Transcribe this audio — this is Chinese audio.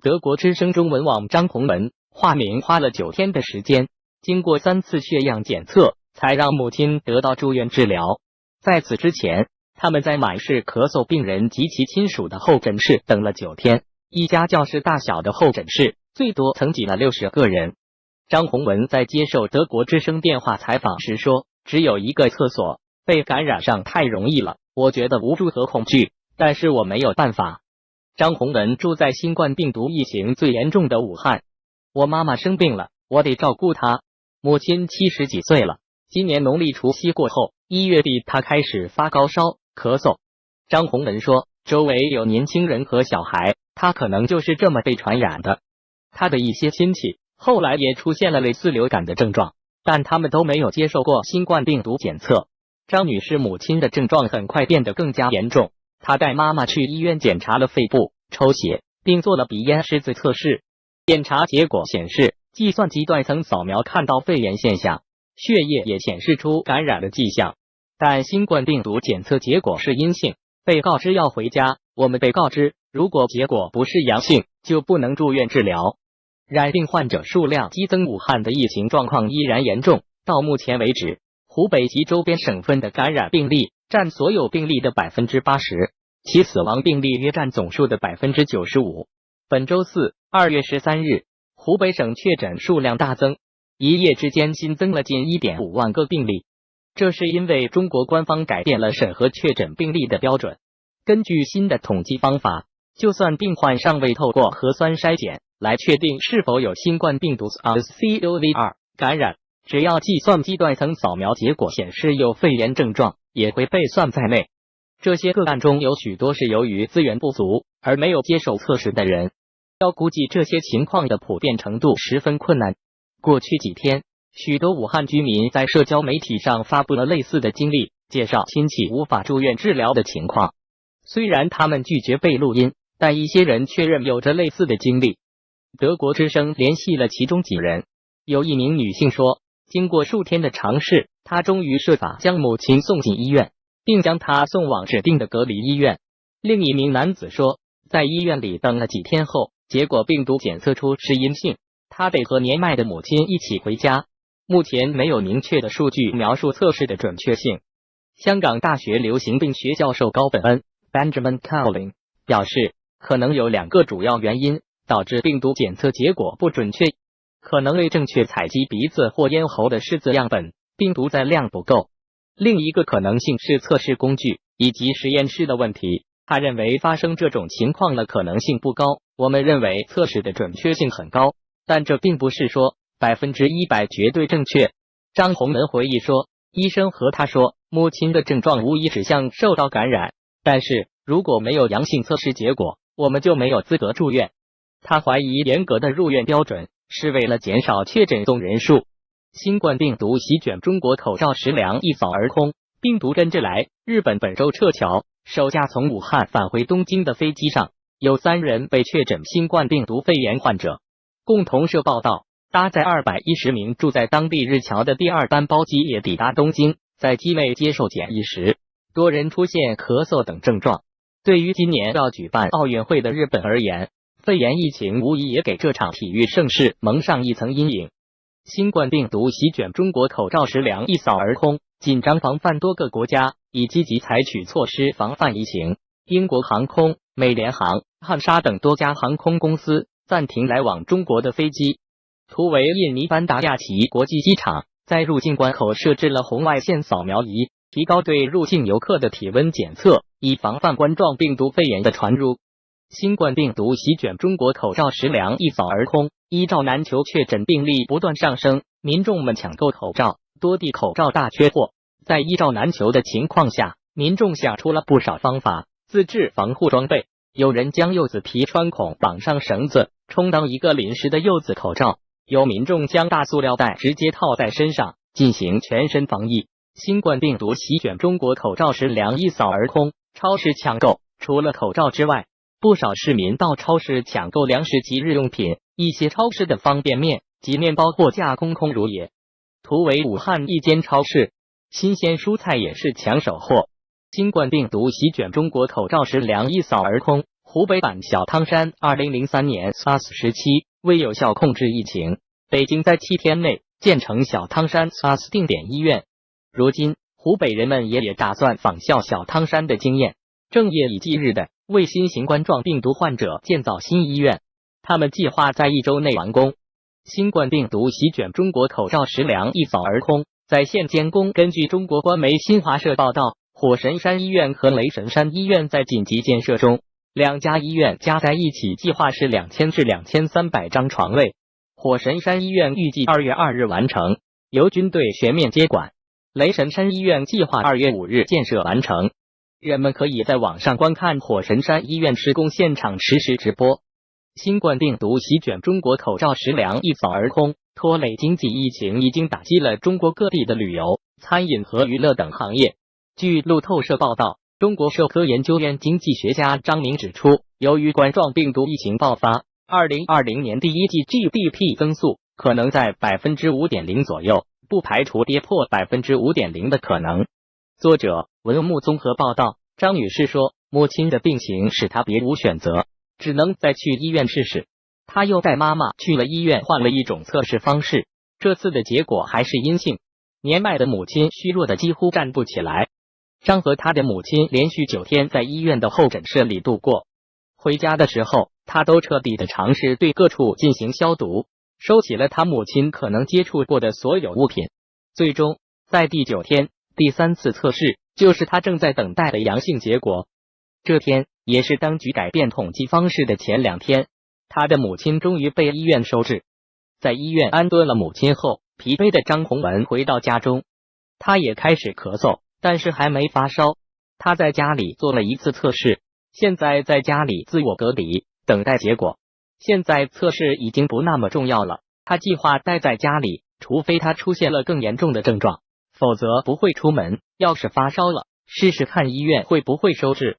德国之声中文网张宏文化名花了9天的时间，经过3次血样检测，才让母亲得到住院治疗。在此之前，他们在满是咳嗽病人及其亲属的候诊室等了9天，一家教室大小的候诊室最多曾挤了60个人。张宏文在接受德国之声电话采访时说，只有一个厕所，被感染上太容易了，我觉得无助和恐惧，但是我没有办法。张宏文住在新冠病毒疫情最严重的武汉，我妈妈生病了，我得照顾她。母亲70几岁了，今年农历除夕过后，1月底她开始发高烧、咳嗽。张宏文说，周围有年轻人和小孩，他可能就是这么被传染的。他的一些亲戚后来也出现了类似流感的症状，但他们都没有接受过新冠病毒检测。张女士母亲的症状很快变得更加严重，她带妈妈去医院检查了肺部、抽血，并做了鼻咽拭子测试。检查结果显示，计算机断层扫描看到肺炎现象，血液也显示出感染的迹象，但新冠病毒检测结果是阴性。被告知要回家，我们被告知，如果结果不是阳性，就不能住院治疗。染病患者数量激增，武汉的疫情状况依然严重。到目前为止，湖北及周边省份的感染病例占所有病例的 80%， 其死亡病例约占总数的 95%。本周四2月13日，湖北省确诊数量大增，一夜之间新增了近 1.5 万个病例。这是因为中国官方改变了审核确诊病例的标准。根据新的统计方法，就算病患尚未透过核酸筛检来确定是否有新冠病毒 SARS-CoV-2 感染，只要计算机断层扫描结果显示有肺炎症状，也会被算在内。这些个案中有许多是由于资源不足而没有接受测试的人，要估计这些情况的普遍程度十分困难。过去几天，许多武汉居民在社交媒体上发布了类似的经历，介绍亲戚无法住院治疗的情况。虽然他们拒绝被录音，但一些人确认有着类似的经历。德国之声联系了其中几人，有一名女性说，经过数天的尝试，她终于设法将母亲送进医院，并将她送往指定的隔离医院。另一名男子说，在医院里等了几天后，结果病毒检测出是阴性，他得和年迈的母亲一起回家。目前没有明确的数据描述测试的准确性。香港大学流行病学教授高本恩 Benjamin Cowling 表示，可能有2个主要原因导致病毒检测结果不准确，可能未正确采集鼻子或咽喉的拭子样本，病毒载量不够。另一个可能性是测试工具以及实验室的问题。他认为发生这种情况的可能性不高，我们认为测试的准确性很高，但这并不是说100%绝对正确。张宏文回忆说，医生和他说，母亲的症状无疑指向受到感染，但是如果没有阳性测试结果，我们就没有资格住院。他怀疑严格的入院标准是为了减少确诊总人数。新冠病毒席卷中国，口罩食粮一扫而空，病毒跟着来。日本本周撤侨，首架从武汉返回东京的飞机上，有3人被确诊新冠病毒肺炎患者。共同社报道，搭载210名住在当地日侨的第2班包机也抵达东京，在机内接受检疫时，多人出现咳嗽等症状。对于今年要举办奥运会的日本而言，肺炎疫情无疑也给这场体育盛事蒙上一层阴影。新冠病毒席卷中国，口罩食粮一扫而空，紧张防范，多个国家已积极采取措施防范疫情。英国航空、美联航、汉莎等多家航空公司暂停来往中国的飞机。图为印尼班达亚奇国际机场在入境关口设置了红外线扫描仪，提高对入境游客的体温检测，以防范冠状病毒肺炎的传入。新冠病毒席卷中国，口罩食粮一扫而空，一罩难求，确诊病例不断上升，民众们抢购口罩，多地口罩大缺货。在一罩难求的情况下，民众想出了不少方法自制防护装备。有人将柚子皮穿孔绑上绳子，充当一个临时的柚子口罩；有民众将大塑料袋直接套在身上，进行全身防疫。新冠病毒席卷中国，口罩食粮一扫而空，超市抢购。除了口罩之外，不少市民到超市抢购粮食及日用品，一些超市的方便面及面包货架空空如也。图为武汉一间超市，新鲜蔬菜也是抢手货。新冠病毒席卷中国，口罩食粮一扫而空，湖北版小汤山2003年 SARS 时期为有效控制疫情，北京在7天内建成小汤山 SARS 定点医院。如今，湖北人们也打算仿效小汤山的经验，正夜以继日的为新型冠状病毒患者建造新医院。他们计划在1周内完工。新冠病毒席卷中国，口罩食粮一扫而空，在线监工。根据中国官媒新华社报道，火神山医院和雷神山医院在紧急建设中，两家医院加在一起计划是2000至2300张床位。火神山医院预计2月2日完成，由军队全面接管。雷神山医院计划2月5日建设完成。人们可以在网上观看火神山医院施工现场实时直播。新冠病毒席卷中国，口罩食粮一扫而空，拖累经济。疫情已经打击了中国各地的旅游、餐饮和娱乐等行业。据路透社报道，中国社科研究院经济学家张明指出，由于冠状病毒疫情爆发，2020年第一季 GDP 增速可能在 5.0% 左右，不排除跌破 5.0% 的可能。作者文木综合报道，张女士说，母亲的病情使她别无选择，只能再去医院试试。她又带妈妈去了医院，换了一种测试方式，这次的结果还是阴性。年迈的母亲虚弱的几乎站不起来。张和他的母亲连续9天在医院的候诊室里度过。回家的时候，他都彻底的尝试对各处进行消毒，收起了他母亲可能接触过的所有物品。最终，在第9天，第3次测试，就是他正在等待的阳性结果。这天也是当局改变统计方式的前2天，他的母亲终于被医院收治。在医院安顿了母亲后，疲惫的张宏文回到家中，他也开始咳嗽，但是还没发烧。他在家里做了1次测试，现在在家里自我隔离，等待结果。现在测试已经不那么重要了，他计划待在家里，除非他出现了更严重的症状，否则不会出门。要是发烧了，试试看医院会不会收治。